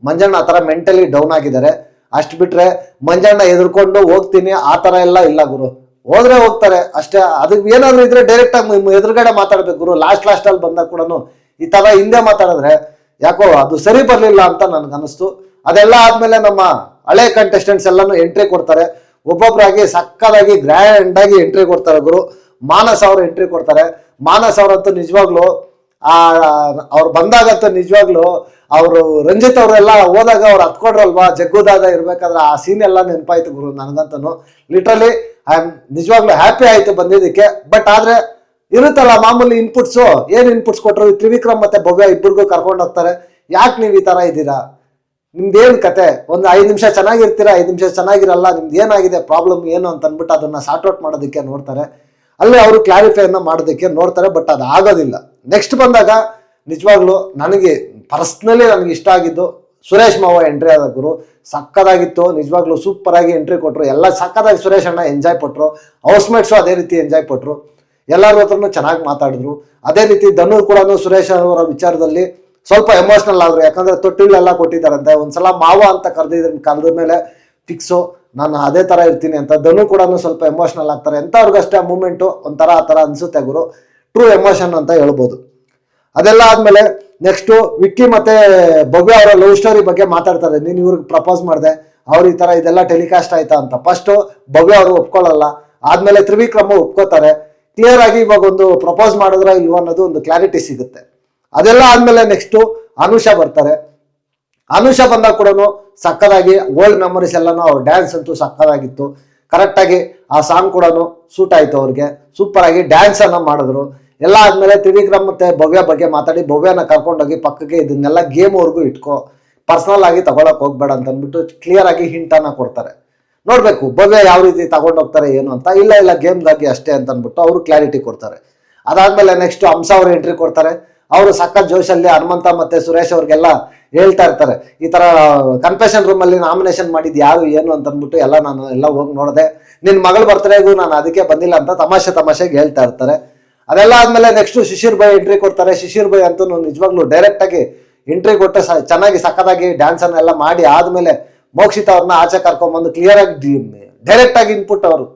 ಮಂಜಣ್ಣ ಆ ತರ ಮೆಂಟಲಿ ಡೌನ್ ಆಗಿದ್ದಾರೆ. ಅಷ್ಟು ಬಿಟ್ರೆ ಮಂಜಣ್ಣ ಎದುರ್ಕೊಂಡು ಹೋಗ್ತೀನಿ ಆ ತರ ಎಲ್ಲ ಇಲ್ಲ ಗುರು. ಹೋದ್ರೆ ಹೋಗ್ತಾರೆ ಅಷ್ಟೇ. ಅದಕ್ಕೆ ಏನಾದ್ರು ಇದ್ರೆ ಡೈರೆಕ್ಟ್ ಆಗಿ ಎದುರುಗಡೆ ಮಾತಾಡ್ಬೇಕು ಗುರು. ಲಾಸ್ಟ್ ಅಲ್ಲಿ ಬಂದಾಗ ಕೂಡ ಈ ತರ ಹಿಂದೆ ಮಾತಾಡಿದ್ರೆ ಯಾಕೋ ಅದು ಸರಿ ಬರ್ಲಿಲ್ಲ ಅಂತ ನನ್ಗೆ ಅನಿಸ್ತು. ಅದೆಲ್ಲ ಆದ್ಮೇಲೆ ನಮ್ಮ ಹಳೆ ಕಂಟೆಸ್ಟೆಂಟ್ಸ್ ಎಲ್ಲಾನು ಎಂಟ್ರಿ ಕೊಡ್ತಾರೆ. ಒಬ್ಬೊಬ್ಬರಾಗಿ ಸಕ್ಕದಾಗಿ ಗ್ರ್ಯಾಂಡ್ ಆಗಿ ಎಂಟ್ರಿ ಕೊಡ್ತಾರೆ ಗುರು. ಮಾನಸ್ ಅವ್ರು ಎಂಟ್ರಿ ಕೊಡ್ತಾರೆ. ಮಾನಸ್ ಅವ್ರಂತೂ ನಿಜವಾಗ್ಲು ಅವ್ರು ಬಂದಾಗಂತೂ ನಿಜವಾಗ್ಲು ಅವರು ರಂಜಿತ್ ಅವರೆಲ್ಲ ಹೋದಾಗ ಅವ್ರು ಹತ್ಕೊಂಡ್ರಲ್ವಾ ಜಗ್ಗುದಾದ ಇರ್ಬೇಕಾದ್ರೆ ಆ ಸೀನ್ ಎಲ್ಲ ನೆನಪಾಯ್ತು ಗುರು ನನಗಂತೂ. ಲಿಟ್ರಲಿ ಐ ಆಮ್ ನಿಜವಾಗ್ಲೂ ಹ್ಯಾಪಿ ಆಯ್ತು ಬಂದಿದ್ದಕ್ಕೆ. ಬಟ್ ಆದ್ರೆ ಇರುತ್ತಲ್ಲ ಮಾಮೂಲಿ ಇನ್ಪುಟ್ಸು, ಏನ್ ಇನ್ಪುಟ್ಸ್ ಕೊಟ್ರು ತ್ರಿವಿಕ್ರಮ್ ಮತ್ತೆ ಭವ್ಯ ಇಬ್ಬರಿಗೂ ಕರ್ಕೊಂಡು ಹೋಗ್ತಾರೆ. ಯಾಕೆ ನೀವು ಈ ತರ ಇದ್ದೀರಾ, ನಿಮ್ದೇನ್ ಕತೆ, ಒಂದು 5 ನಿಮಿಷ ಚೆನ್ನಾಗಿರ್ತೀರಾ, 5 ನಿಮಿಷ ಚೆನ್ನಾಗಿರಲ್ಲ, ನಿಮ್ದು ಏನಾಗಿದೆ ಪ್ರಾಬ್ಲಮ್ ಏನು ಅಂತ ಅಂದ್ಬಿಟ್ಟು ಅದನ್ನ ಸಾರ್ಟ್ ಔಟ್ ಮಾಡೋದಕ್ಕೆ ನೋಡ್ತಾರೆ. ಅಲ್ಲಿ ಅವರು ಕ್ಲಾರಿಫೈನ ಮಾಡೋದಕ್ಕೆ ನೋಡ್ತಾರೆ. ಬಟ್ ಅದು ಆಗೋದಿಲ್ಲ. ನೆಕ್ಸ್ಟ್ ಬಂದಾಗ ನಿಜವಾಗ್ಲು ನನಗೆ ಪರ್ಸ್ನಲಿ ನನಗೆ ಇಷ್ಟ ಆಗಿದ್ದು ಸುರೇಶ್ ಮಾವ ಎಂಟ್ರಿ ಆದ ಗುರು. ಸಕ್ಕದಾಗಿತ್ತು ನಿಜವಾಗ್ಲೂ. ಸೂಪರ್ ಆಗಿ ಎಂಟ್ರಿ ಕೊಟ್ರು. ಎಲ್ಲ ಸಕ್ಕದಾಗಿ ಸುರೇಶ್ ಅಣ್ಣ ಎಂಜಾಯ್ ಪಟ್ರು. ಹೌಸ್ಮೇಟ್ಸು ಅದೇ ರೀತಿ ಎಂಜಾಯ್ ಪಟ್ರು. ಎಲ್ಲರ ಹತ್ರನು ಚೆನ್ನಾಗಿ ಮಾತಾಡಿದ್ರು. ಅದೇ ರೀತಿ ಧನು ಕೂಡ ಸುರೇಶ್ ಅವರ ವಿಚಾರದಲ್ಲಿ ಸ್ವಲ್ಪ ಎಮೋಷನಲ್ ಆದ್ರು. ಯಾಕಂದ್ರೆ ತೊಟ್ಟಿಲೆಲ್ಲ ಕೊಟ್ಟಿದ್ದಾರಂತೆ. ಒಂದ್ಸಲ ಮಾವ ಅಂತ ಕರೆದ ಮೇಲೆ ಫಿಕ್ಸು ನಾನು ಅದೇ ತರ ಇರ್ತೀನಿ ಅಂತ ಧನು ಕೂಡ ಸ್ವಲ್ಪ ಎಮೋಷನಲ್ ಆಗ್ತಾರೆ. ಎಂಥವ್ರಿಗಷ್ಟೇ ಆ ಮೂಮೆಂಟು ಒಂಥರ ಆ ತರ ಅನ್ಸುತ್ತೆ ಗುರು. ಟ್ರೂ ಎಮೋಷನ್ ಅಂತ ಹೇಳ್ಬೋದು. ಅದೆಲ್ಲ ಆದ್ಮೇಲೆ ನೆಕ್ಸ್ಟ್ ವಿಕ್ಕಿ ಮತ್ತೆ ಭವ್ಯ ಅವರ ಲವ್ ಸ್ಟೋರಿ ಬಗ್ಗೆ ಮಾತಾಡ್ತಾರೆ. ನೀನು ಇವ್ರಿಗೆ ಪ್ರಪೋಸ್ ಮಾಡಿದೆ, ಅವ್ರು ಈ ತರ ಇದೆಲ್ಲ ಟೆಲಿಕಾಸ್ಟ್ ಆಯ್ತಾ ಅಂತ. ಫಸ್ಟ್ ಭವ್ಯ ಅವರು ಒಪ್ಕೊಳ್ಳಲ್ಲ. ಆದ್ಮೇಲೆ ತ್ರಿವಿಕ್ರಮ ಒಪ್ಕೋತಾರೆ. ಕ್ಲಿಯರ್ ಆಗಿ ಇವಾಗ ಒಂದು ಪ್ರಪೋಸ್ ಮಾಡಿದ್ರ ಇಲ್ವ ಅನ್ನೋದು ಒಂದು ಕ್ಲಾರಿಟಿ ಸಿಗುತ್ತೆ. ಅದೆಲ್ಲ ಆದ್ಮೇಲೆ ನೆಕ್ಸ್ಟ್ ಅನುಷಾ ಬರ್ತಾರೆ. ಅನುಷಾ ಬಂದಾಗ ಕೂಡ ಸಕ್ಕದಾಗಿ ಓಲ್ಡ್ ಮೆಮೊರೀಸ್ ಎಲ್ಲಾನು ಅವ್ರ ಡ್ಯಾನ್ಸ್ ಅಂತೂ ಸಕ್ಕದಾಗಿತ್ತು. ಕರೆಕ್ಟ್ ಆಗಿ ಆ ಸಾಂಗ್ ಕೂಡ ಸೂಟ್ ಆಯ್ತು ಅವ್ರಿಗೆ. ಸೂಪರ್ ಆಗಿ ಡ್ಯಾನ್ಸ್ ಅನ್ನ ಮಾಡಿದ್ರು. ಎಲ್ಲ ಆದ್ಮೇಲೆ ತ್ರಿವಿಕ್ರಮ್ ಮತ್ತೆ ಭವ್ಯ ಬಗ್ಗೆ ಮಾತಾಡಿ ಭವ್ಯನ ಕರ್ಕೊಂಡೋಗಿ ಪಕ್ಕಕ್ಕೆ ಇದನ್ನೆಲ್ಲ ಗೇಮ್ ವರ್ಗೂ ಇಟ್ಕೋ, ಪರ್ಸನಲ್ ಆಗಿ ತಗೊಳಕ್ ಹೋಗ್ಬೇಡ ಅಂತ ಅಂದ್ಬಿಟ್ಟು ಕ್ಲಿಯರ್ ಆಗಿ ಹಿಂಟ್ ಅನ್ನ ಕೊಡ್ತಾರೆ. ನೋಡ್ಬೇಕು ಭವ್ಯ ಯಾವ ರೀತಿ ತಗೊಂಡೋಗ್ತಾರೆ ಏನು ಅಂತ. ಇಲ್ಲ ಗೇಮ್ಗಾಗಿ ಅಷ್ಟೇ ಅಂತ ಅಂದ್ಬಿಟ್ಟು ಅವರು ಕ್ಲಾರಿಟಿ ಕೊಡ್ತಾರೆ. ಅದಾದ್ಮೇಲೆ ನೆಕ್ಸ್ಟ್ ಹಂಸ ಅವರು ಎಂಟ್ರಿ ಕೊಡ್ತಾರೆ. ಅವರು ಸಖತ್ ಜೋಶಲ್ಲಿ ಹನುಮಂತ ಮತ್ತೆ ಸುರೇಶ್ ಅವ್ರಿಗೆಲ್ಲ ಹೇಳ್ತಾ ಇರ್ತಾರೆ, ಈ ತರ ಕನ್ಫೆಷನ್ ರೂಮ್ ಅಲ್ಲಿ ನಾಮಿನೇಷನ್ ಮಾಡಿದ್ ಯಾರು ಏನು ಅಂತ ಅಂದ್ಬಿಟ್ಟು ನಾನು ಎಲ್ಲ ಹೋಗಿ ನೋಡಿದೆ, ನಿನ್ ಮಗಳು ಬರ್ತ್ಡೇಗೂ ನಾನು ಅದಕ್ಕೆ ಬಂದಿಲ್ಲ ಅಂತ ತಮಾಷೆಗೆ ಹೇಳ್ತಾ ಇರ್ತಾರೆ. ಅದೆಲ್ಲ ಆದ್ಮೇಲೆ ನೆಕ್ಸ್ಟ್ ಶಿಶಿರ್ ಭಾಯ್ ಎಂಟ್ರಿ ಕೊಡ್ತಾರೆ. ಶಿಶಿರ್ ಭಾಯ್ ಅಂತೂ ನಿಜವಾಗ್ಲೂ ಡೈರೆಕ್ಟ್ ಆಗಿ ಎಂಟ್ರಿ ಕೊಟ್ಟು ಚೆನ್ನಾಗಿ ಸಕ್ಕದಾಗಿ ಡ್ಯಾನ್ಸ್ ಅನ್ನೆಲ್ಲ ಮಾಡಿ ಆದ್ಮೇಲೆ ಮೋಕ್ಷಿತ ಅವ್ರನ್ನ ಆಚೆ ಕರ್ಕೊಂಡ್ಬಂದು ಕ್ಲಿಯರ್ ಆಗಿ ಡೈರೆಕ್ಟ್ ಆಗಿ ಇನ್ಪುಟ್ ಅವರು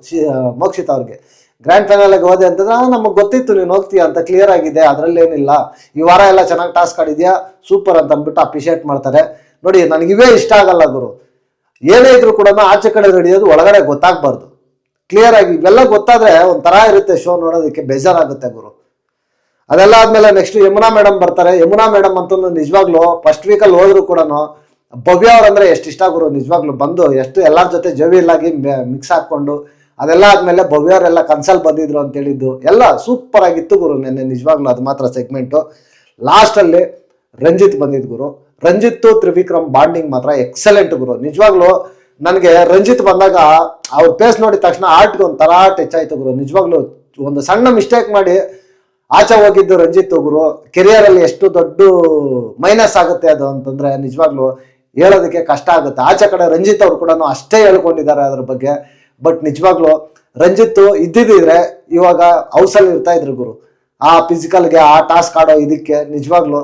ಮೋಕ್ಷಿತ ಅವ್ರಿಗೆ ಗ್ರ್ಯಾಂಡ್ ಫೈನಲ್ಗೆ ಹೋದೆ ಅಂತಂದ್ರೆ ನಮಗೆ ಗೊತ್ತಿತ್ತು ನೀನು ಹೋಗ್ತೀಯ ಅಂತ ಕ್ಲಿಯರ್ ಆಗಿದೆ, ಅದ್ರಲ್ಲಿ ಏನಿಲ್ಲ, ಈ ವಾರ ಎಲ್ಲ ಚೆನ್ನಾಗಿ ಟಾಸ್ಕ್ ಆಡಿದ್ಯಾ ಸೂಪರ್ ಅಂತ ಅಂದ್ಬಿಟ್ಟು ಅಪ್ರಿಷಿಯೇಟ್ ಮಾಡ್ತಾರೆ. ನೋಡಿ ನನಗೆ ಇವೇ ಇಷ್ಟ ಆಗಲ್ಲ ಗುರು. ಏನೇ ಇದ್ರು ಕೂಡ ಆಚೆ ಕಡೆ ನಡೆಯೋದು ಒಳಗಡೆ ಗೊತ್ತಾಗ್ಬಾರ್ದು. ಕ್ಲಿಯರ್ ಆಗಿ ಇವೆಲ್ಲ ಗೊತ್ತಾದ್ರೆ ಒಂಥರ ಇರುತ್ತೆ ಶೋ ನೋಡೋದಕ್ಕೆ, ಬೇಜಾರಾಗುತ್ತೆ ಗುರು. ಅದೆಲ್ಲ ಆದ್ಮೇಲೆ ನೆಕ್ಸ್ಟ್ ಯಮುನಾ ಮೇಡಮ್ ಬರ್ತಾರೆ. ಯಮುನಾ ಮೇಡಮ್ ಅಂತೂ ನಿಜವಾಗ್ಲು ಫಸ್ಟ್ ವೀಕಲ್ಲಿ ಹೋದ್ರು ಕೂಡ ಭವ್ಯ ಅವ್ರಂದ್ರೆ ಎಷ್ಟು ಇಷ್ಟ ಗುರು. ನಿಜವಾಗ್ಲು ಬಂದು ಎಷ್ಟು ಎಲ್ಲರ ಜೊತೆ ಜವಿಲಾಗಿ ಮಿಕ್ಸ್ ಹಾಕೊಂಡು ಅದೆಲ್ಲ ಆದ್ಮೇಲೆ ಭವ್ಯ ಅವರೆಲ್ಲ ಕನ್ಸಲ್ ಬಂದಿದ್ರು ಅಂತ ಹೇಳಿದ್ದು ಎಲ್ಲ ಸೂಪರ್ ಆಗಿತ್ತು ಗುರು ನೆನ್ನೆ. ನಿಜವಾಗ್ಲು ಅದು ಮಾತ್ರ ಸೆಗ್ಮೆಂಟು. ಲಾಸ್ಟ್ ಅಲ್ಲಿ ರಂಜಿತ್ ಬಂದಿದ್ ಗುರು. ರಂಜಿತ್ ತ್ರಿವಿಕ್ರಮ್ ಬಾಂಡಿಂಗ್ ಮಾತ್ರ ಎಕ್ಸಲೆಂಟ್ ಗುರು. ನಿಜವಾಗ್ಲು ನನಗೆ ರಂಜಿತ್ ಬಂದಾಗ ಅವ್ರ ಫೇಸ್ ನೋಡಿದ ತಕ್ಷಣ ಆರ್ಟ್ಗೆ ಒಂಥರ ಟಚ್ ಆಯ್ತು ಗುರು. ನಿಜವಾಗ್ಲು ಒಂದು ಸಣ್ಣ ಮಿಸ್ಟೇಕ್ ಮಾಡಿ ಆಚೆ ಹೋಗಿದ್ದು ರಂಜಿತ್ ಗುರು ಕೆರಿಯರ್ ಅಲ್ಲಿ ಎಷ್ಟು ದೊಡ್ಡ ಮೈನಸ್ ಆಗುತ್ತೆ ಅದು ಅಂತಂದ್ರೆ ನಿಜವಾಗ್ಲು ಹೇಳೋದಕ್ಕೆ ಕಷ್ಟ ಆಗುತ್ತೆ. ಆಚೆ ಕಡೆ ರಂಜಿತ್ ಅವ್ರು ಕೂಡ ಅಷ್ಟೇ ಹೇಳ್ಕೊಂಡಿದ್ದಾರೆ ಅದ್ರ ಬಗ್ಗೆ. ಬಟ್ ನಿಜವಾಗ್ಲು ರಂಜಿತ್ ಇದ್ದಿದ್ರೆ ಇವಾಗ ಹೌಸಲ್ಲಿ ಇರ್ತಾ ಇದ್ರು ಗುರು. ಆ ಫಿಸಿಕಲ್ಗೆ ಆ ಟಾಸ್ಕ್ ಆಡೋ ಇದಕ್ಕೆ ನಿಜವಾಗ್ಲು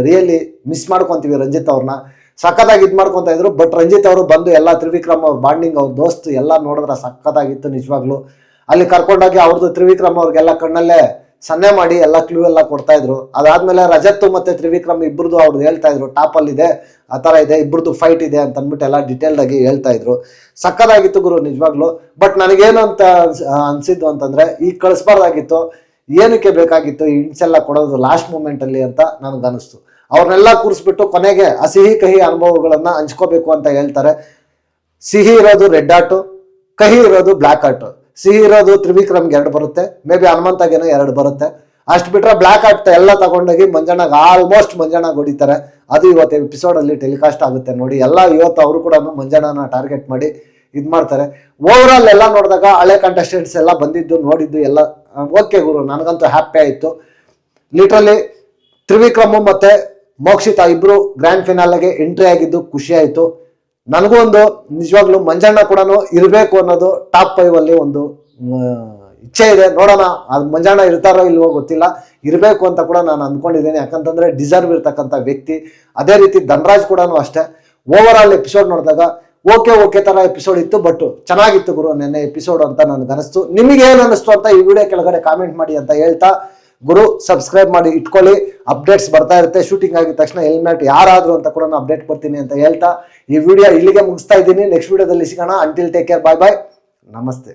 ರಿಯಲಿ ಮಿಸ್ ಮಾಡ್ಕೊಂತೀವಿ ರಂಜಿತ್ ಅವ್ರನ್ನ. ಸಖತ್ತಾಗಿ ಇದ್ ಮಾಡ್ಕೊಂತ ಇದ್ರು. ಬಟ್ ರಂಜಿತ್ ಅವರು ಬಂದು ಎಲ್ಲ ತ್ರಿವಿಕ್ರಮ್ ಅವ್ರ ಬಾಂಡಿಂಗ್ ಅವ್ರ ದೋಸ್ತ್ ಎಲ್ಲ ನೋಡಿದ್ರೆ ಸಖತ್ತಾಗಿತ್ತು ನಿಜವಾಗ್ಲು. ಅಲ್ಲಿ ಕರ್ಕೊಂಡೋಗಿ ಅವ್ರದ್ದು ತ್ರಿವಿಕ್ರಮ್ ಅವ್ರಿಗೆಲ್ಲ ಕಣ್ಣಲ್ಲೇ ಸನ್ನೆ ಮಾಡಿ ಎಲ್ಲ ಕ್ಲೂ ಎಲ್ಲ ಕೊಡ್ತಾ ಇದ್ರು. ಅದಾದ್ಮೇಲೆ ರಜತ್ ಮತ್ತೆ ತ್ರಿವಿಕ್ರಮ್ ಇಬ್ಬರದು ಅವ್ರು ಹೇಳ್ತಾ ಇದ್ರು ಟಾಪ್ ಅಲ್ಲಿ ಇದೆ, ಆ ತರ ಇದೆ, ಇಬ್ಬರದು ಫೈಟ್ ಇದೆ ಅಂತ ಅಂದ್ಬಿಟ್ಟು ಎಲ್ಲ ಡಿಟೇಲ್ಡ್ ಆಗಿ ಹೇಳ್ತಾ ಇದ್ರು. ಸಕ್ಕದಾಗಿತ್ತು ಗುರು ನಿಜವಾಗ್ಲು. ಬಟ್ ನನಗೇನು ಅಂತ ಅನ್ಸಿದ್ದು ಅಂತಂದ್ರೆ ಈಗ ಕಳಿಸ್ಬಾರ್ದಾಗಿತ್ತು, ಏನಕ್ಕೆ ಬೇಕಾಗಿತ್ತು ಈ ಹಿಂಟ್ಸ್ ಎಲ್ಲ ಕೊಡೋದು ಲಾಸ್ಟ್ ಮೂಮೆಂಟ್ ಅಲ್ಲಿ ಅಂತ ನನಗೆ ಅನಿಸ್ತು. ಅವ್ರನ್ನೆಲ್ಲ ಕೂರಿಸ್ಬಿಟ್ಟು ಕೊನೆಗೆ ಆ ಸಿಹಿ ಕಹಿ ಅನುಭವಗಳನ್ನ ಹಂಚ್ಕೋಬೇಕು ಅಂತ ಹೇಳ್ತಾರೆ. ಸಿಹಿ ಇರೋದು ರೆಡ್ ಆರ್ಟ್, ಕಹಿ ಇರೋದು ಬ್ಲಾಕ್ ಆರ್ಟ್. ಸಿಹಿ ಇರೋದು ತ್ರಿವಿಕ್ರಮ್ಗೆ 2 ಬರುತ್ತೆ, ಮೇ ಬಿ ಹನುಮಂತಗೇನೋ 2 ಬರುತ್ತೆ. ಅಷ್ಟು ಬಿಟ್ರೆ ಬ್ಲಾಕ್ ಆರ್ಟ್ ಎಲ್ಲ ತಗೊಂಡೋಗಿ ಮಂಜಣ್ಣಗೆ ಆಲ್ಮೋಸ್ಟ್ ಮಂಜಣ್ಣ ಹೊಡಿತಾರೆ. ಅದು ಇವತ್ತು ಎಪಿಸೋಡ್ ಅಲ್ಲಿ ಟೆಲಿಕಾಸ್ಟ್ ಆಗುತ್ತೆ ನೋಡಿ. ಎಲ್ಲ ಇವತ್ತು ಅವರು ಕೂಡ ಮಂಜಣ್ಣನ ಟಾರ್ಗೆಟ್ ಮಾಡಿ ಇದ್ ಮಾಡ್ತಾರೆ. ಓವರ್ ಆಲ್ ಎಲ್ಲ ನೋಡಿದಾಗ ಹಳೆ ಕಂಟೆಸ್ಟೆಂಟ್ಸ್ ಎಲ್ಲ ಬಂದಿದ್ದು ನೋಡಿದ್ದು ಎಲ್ಲ ಓಕೆ ಗುರು, ನನಗಂತೂ ಹ್ಯಾಪಿ ಆಯ್ತು. ಲಿಟ್ರಲಿ ತ್ರಿವಿಕ್ರಮ್ ಮತ್ತೆ ಮೋಕ್ಷಿತಾ ಇಬ್ರು ಗ್ರ್ಯಾಂಡ್ ಫಿನಾಲೆಗೆ ಎಂಟ್ರಿ ಆಗಿದ್ದು ಖುಷಿ ಆಯ್ತು. ನನಗೂ ಒಂದು ನಿಜವಾಗ್ಲೂ ಮಂಜಣ್ಣ ಕೂಡ ಇರಬೇಕು ಅನ್ನೋದು ಟಾಪ್ 5 ಅಲ್ಲಿ ಒಂದು ಇಚ್ಛೆ ಇದೆ. ನೋಡೋಣ ಅದು ಮಂಜಣ್ಣ ಇರ್ತಾರೋ ಇಲ್ವೋ ಗೊತ್ತಿಲ್ಲ, ಇರಬೇಕು ಅಂತ ಕೂಡ ನಾನು ಅಂದ್ಕೊಂಡಿದ್ದೀನಿ. ಯಾಕಂತಂದ್ರೆ ಡಿಸರ್ವ್ ಇರ್ತಕ್ಕಂಥ ವ್ಯಕ್ತಿ. ಅದೇ ರೀತಿ ಧನರಾಜ್ ಕೂಡ ಅಷ್ಟೇ. ಓವರ್ ಆಲ್ ಎಪಿಸೋಡ್ ನೋಡಿದಾಗ ಓಕೆ ತರ ಎಪಿಸೋಡ್ ಇತ್ತು, ಬಟ್ ಚೆನ್ನಾಗಿತ್ತು ಗುರು ನೆನ್ನೆ ಎಪಿಸೋಡ್ ಅಂತ ನನಗೆ ಅನಿಸ್ತು. ನಿಮಗೆ ಏನು ಅನಿಸ್ತು ಅಂತ ಈ ವಿಡಿಯೋ ಕೆಳಗಡೆ ಕಾಮೆಂಟ್ ಮಾಡಿ ಅಂತ ಹೇಳ್ತಾ, ಗುರು ಸಬ್ಸ್ಕ್ರೈಬ್ ಮಾಡಿ ಇಟ್ಕೊಳ್ಳಿ, ಅಪ್ಡೇಟ್ಸ್ ಬರ್ತಾ ಇರುತ್ತೆ. ಶೂಟಿಂಗ್ ಆಗಿದ ತಕ್ಷಣ ಹೆಲ್ಮೆಟ್ ಯಾರಾದ್ರೂ ಅಂತ ಕೂಡ ನಾನು ಅಪ್ಡೇಟ್ ಕೊಡ್ತೀನಿ ಅಂತ ಹೇಳ್ತಾ ಈ ವಿಡಿಯೋ ಇಲ್ಲಿಗೆ ಮುಗಿಸ್ತಾ ಇದ್ದೀನಿ. ನೆಕ್ಸ್ಟ್ ವಿಡಿಯೋದಲ್ಲಿ ಸಿಗೋಣ. ಅಂಟಿಲ್ ಟೇಕ್ ಕೇರ್, ಬಾಯ್ ಬಾಯ್, ನಮಸ್ತೆ.